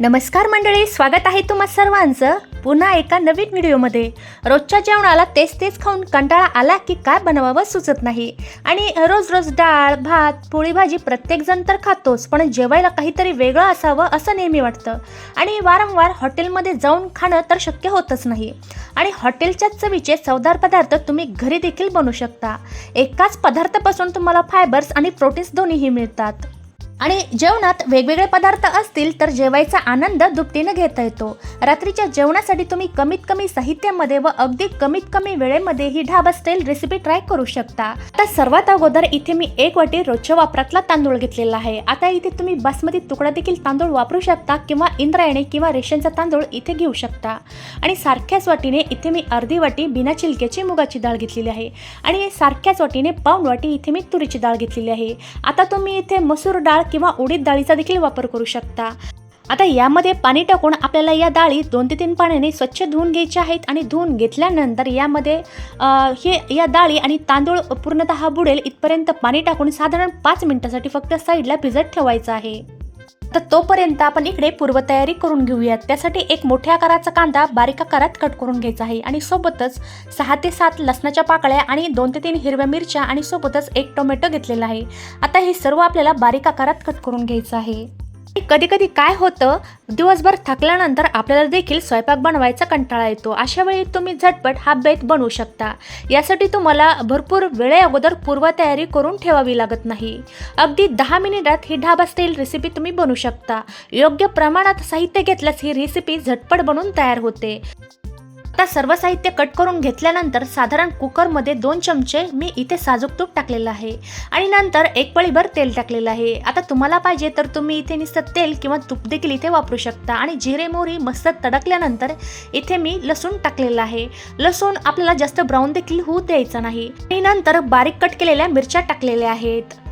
नमस्कार मंडळी, स्वागत आहे तुम्हा सर्वांचं पुन्हा एका नवीन व्हिडिओमध्ये। रोजच्या जेवणाला तेच खाऊन कंटाळा आला की काय बनवावं सुचत नाही आणि रोज रोज डाळ भात पोळी भाजी प्रत्येक जण तर खातोच, पण जेवायला काहीतरी वेगळं असावं असं नेहमी वाटतं आणि वारंवार हॉटेलमध्ये जाऊन खाणं तर शक्य होतच नाही। आणि हॉटेलच्या चवीचे चवदार पदार्थ तुम्ही घरी देखील बनवू शकता। एकाच पदार्थापासून तुम्हाला फायबर्स आणि प्रोटीन्स दोन्हीही मिळतात आणि जेवणात वेगवेगळे पदार्थ असतील तर जेवायचा आनंद दुपटीने घेता येतो। रात्रीच्या जेवणासाठी तुम्ही कमीत कमी साहित्यामध्ये व अगदी कमीत कमी वेळेमध्ये ही ढाबा स्टाईल रेसिपी ट्राय करू शकता। आता सर्वात अगोदर इथे मी 1 वाटी रोजच्या वापरातला तांदूळ घेतलेला आहे। आता इथे तुम्ही बासमती तुकडा देखील तांदूळ वापरू शकता किंवा इंद्रायणी किंवा रेशनचा तांदूळ इथे घेऊ शकता। आणि सारख्याच वाटीने इथे मी अर्धी वाटी बिना छिलक्याची मुगाची डाळ घेतलेली आहे आणि सारख्याच वाटीने पाऊण वाटी इथे मी तुरीची डाळ घेतलेली आहे। आता तुम्ही इथे मसूर डाळ किंवा उडीद डाळीचा देखील वापर करू शकता। आता यामध्ये पाणी टाकून आपल्याला या डाळी 2 ते 3 पाण्याने स्वच्छ धुवून घ्यायच्या आहेत आणि धुवून घेतल्यानंतर यामध्ये या डाळी आणि तांदूळ पूर्णतः बुडेल इथपर्यंत पाणी टाकून साधारण 5 मिनिटांसाठी फक्त साईडला भिजत ठेवायचं आहे। तर तोपर्यंत आपण इकडे पूर्वतयारी करून घेऊयात। त्यासाठी एक मोठ्या आकाराचा कांदा बारीक आकारात कट करून घ्यायचा आहे आणि सोबतच 6 ते 7 लसणाच्या पाकळ्या आणि 2 ते 3 हिरव्या मिरच्या आणि सोबतच 1 टोमॅटो घेतलेला आहे। आता हे सर्व आपल्याला बारीक आकारात कट करून घ्यायचं आहे। कधी कधी काय होतं, दिवसभर थकल्यानंतर आपल्याला देखील स्वयंपाक बनवायचा कंटाळा येतो। अशा वेळी तुम्ही झटपट हा बेत बनवू शकता। यासाठी तुम्हाला भरपूर वेळे अगोदर पूर्वतयारी करून ठेवावी लागत नाही। अगदी 10 मिनिटात ही ढाबा स्टाईल रेसिपी तुम्ही बनवू शकता। योग्य प्रमाणात साहित्य घेतल्यास ही रेसिपी झटपट बनवून तयार होते। आता सर्व साहित्य कट करून घेतल्यानंतर साधारण कुकरमध्ये 2 चमचे मी इथे साजूक तूप टाकलेलं आहे आणि नंतर 1 पळीभर तेल टाकलेलं आहे। आता तुम्हाला पाहिजे तर तुम्ही इथे नुसतं तेल किंवा तूप देखील इथे वापरू शकता। आणि जिरे मोहरी मस्त तडकल्यानंतर इथे मी लसूण टाकलेला आहे। लसूण आपल्याला जास्त ब्राऊन देखील होऊ द्यायचा नाही आणि नंतर बारीक कट केलेल्या मिरच्या टाकलेल्या आहेत।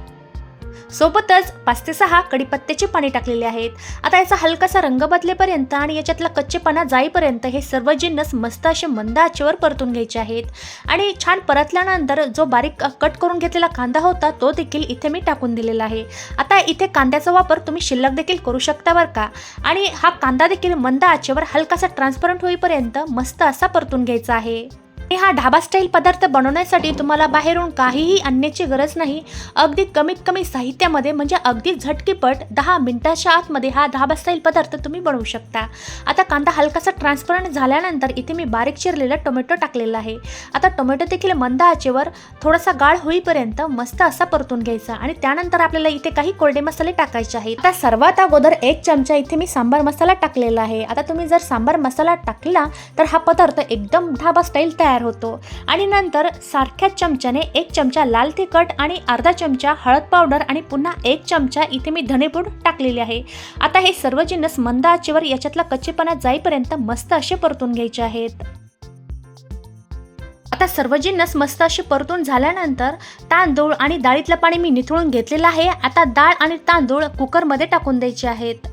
सोबतच 5 ते 6 कढीपत्त्याची पाने टाकलेली आहेत। आता याचा हलकासा रंग बदलेपर्यंत आणि याच्यातला कच्चेपणा जाईपर्यंत हे सर्व जिन्नस मस्त असे मंद आचेवर परतून घ्यायचे आहेत आणि छान परतल्यानंतर जो बारीक कट करून घेतलेला कांदा होता तो देखील इथे मी टाकून दिलेला आहे। आता इथे कांद्याचा वापर तुम्ही शिल्लक देखील करू शकता बरं का। आणि हा कांदा देखील मंद आचेवर हलकासा ट्रान्सपरंट होईपर्यंत मस्त असा परतून घ्यायचा आहे। हा ढाबा स्टाईल पदार्थ बनवण्यासाठी तुम्हाला बाहेरून काहीही आणण्याची गरज नाही। अगदी कमीत कमी साहित्यामध्ये म्हणजे अगदी झटकीपट 10 मिनिटाच्या आतमध्ये हा ढाबा स्टाईल पदार्थ तुम्ही बनवू शकता। आता कांदा हलकासा ट्रान्सपरंट झाल्यानंतर इथे मी बारीक चिरलेला टोमॅटो टाकलेला आहे। आता टोमॅटो देखील मंद आचेवर थोडासा गाळ होईपर्यंत मस्त असा परतून घ्यायचा आणि त्यानंतर आपल्याला इथे काही कोरडे मसाले टाकायचे आहेत। आता सर्वात अगोदर 1 चमचा इथे मी सांबार मसाला टाकलेला आहे। आता तुम्ही जर सांबार मसाला टाकला तर हा पदार्थ एकदम ढाबा स्टाईल तयार होतो। आणि नंतर सारख्याच चमच्याने 1 चमचा लाल तिखट आणि अर्धा चमचा हळद पावडर आणि पुन्हा 1 चमचा इथे मी धनेपूड टाकलेली आहे। आता हे सर्व जिन्नस मंद आचेवर याच्यातला कच्चेपणा जाईपर्यंत मस्त असे परतून घ्यायचे आहेत। आता सर्व जिन्नस मस्त असे परतून झाल्यानंतर तांदूळ आणि डाळीतलं पाणी मी निथळून घेतलेलं आहे। आता डाळ आणि तांदूळ कुकरमध्ये टाकून द्यायचे आहेत।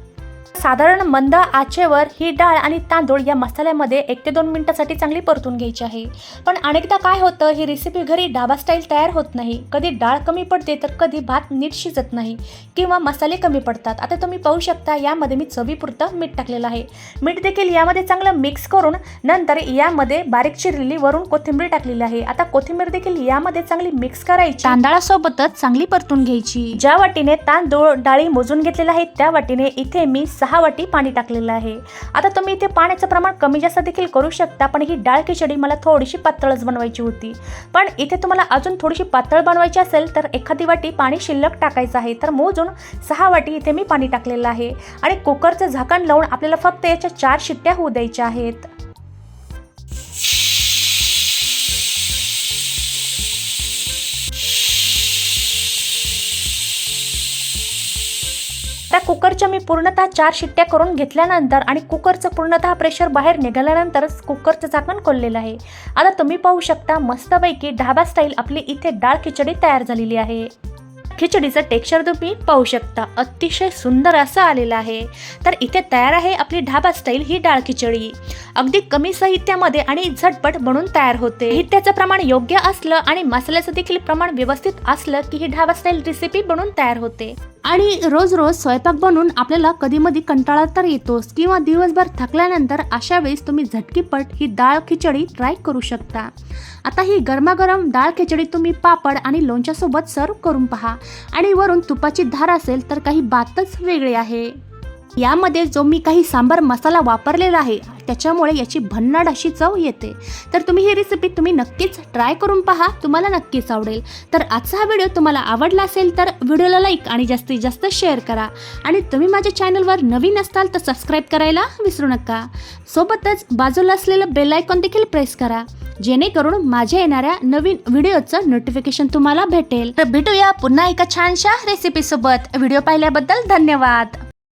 साधारण मंद आचेवर ही डाळ आणि तांदूळ या मसाल्यामध्ये 1 ते 2 मिनिटांसाठी चांगली परतून घ्यायची आहे। पण अनेकदा काय होतं, ही रेसिपी घरी ढाबा स्टाईल तयार होत नाही। कधी डाळ कमी पडते तर कधी भात नीट शिजत नाही किंवा मसाले कमी पडतात। आता तुम्ही पाहू शकता यामध्ये मी चवीपुरतं मीठ टाकलेलं आहे। मीठ देखील यामध्ये चांगलं मिक्स करून नंतर यामध्ये बारीक चिरलेली वरून कोथिंबीर टाकलेली आहे। आता कोथिंबीर देखील यामध्ये चांगली मिक्स करायची, तांदळासोबतच चांगली परतून घ्यायची। ज्या वाटीने तांदूळ डाळी मोजून घेतलेला आहे त्या वाटीने इथे मी 6 वाटी पाणी टाकलेलं आहे। आता तुम्ही इथे पाण्याचं प्रमाण कमी जास्त देखील करू शकता, पण ही डाळ खिचडी मला थोडीशी पातळच बनवायची होती। पण इथे तुम्हाला अजून थोडीशी पातळ बनवायची असेल तर एखादी वाटी पाणी शिल्लक टाकायचं आहे। तर मोजून 6 वाटी इथे मी पाणी टाकलेलं आहे आणि कुकरचं झाकण लावून आपल्याला फक्त याच्या 4 शिट्ट्या होऊ द्यायच्या आहेत। त्या कुकरच्या मी पूर्णतः 4 शिट्ट्या करून घेतल्यानंतर आणि कुकरचं पूर्णतः प्रेशर बाहेर निघाल्यानंतरच कुकरचं झाकण खोललेलं आहे। आता तुम्ही पाहू शकता मस्तपैकी ढाबा स्टाईल आपली इथे डाळ खिचडी तयार झालेली आहे। खिचडीचं टेक्स्चर तुम्ही पाहू शकता, अतिशय सुंदर असं आलेलं आहे. तर इथे तयार आहे आपली ढाबा स्टाईल ही डाळ खिचडी. अगदी कमी साहित्यामध्ये आणि झटपट बनून तयार होते. साहित्याचं प्रमाण योग्य असलं आणि मसाल्याचं देखील प्रमाण व्यवस्थित असलं की ही ढाबा स्टाईल रेसिपी बनून तयार होते. आणि रोज रोज स्वयंपाक बनवून आपल्याला कधी मधी कंटाळा तर येतोच किंवा दिवसभर थकल्यानंतर अशा वेळेस तुम्ही झटकीपट ही डाळ खिचडी ट्राय करू शकता. आता ही गरमागरम डाळ खिचडी तुम्ही पापड आणि लोणच्यासोबत सर्व करून पहा आणि वरून तुपाची धार असेल तर काही बातच वेगळी आहे. यामध्ये जो मी काही सांबार मसाला वापरलेला आहे त्याच्यामुळे याची भन्नाट अशी चव येते. तर तुम्ही ही रेसिपी तुम्ही नक्कीच ट्राय करून पहा, तुम्हाला नक्कीच आवडेल. तर आजचा हा व्हिडिओ तुम्हाला आवडला असेल तर व्हिडिओला लाईक आणि जास्तीत जास्त शेअर करा आणि तुम्ही माझ्या चॅनलवर नवीन असताल तर सबस्क्राईब करायला विसरू नका. सोबतच बाजूला असलेलं बेल आयकॉन देखील प्रेस करा जेणेकरून माझ्या येणाऱ्या नवीन व्हिडिओचं नोटिफिकेशन तुम्हाला भेटेल. तर भेटूया पुन्हा एका छानशा रेसिपी सोबत. व्हिडिओ पाहिल्याबद्दल धन्यवाद.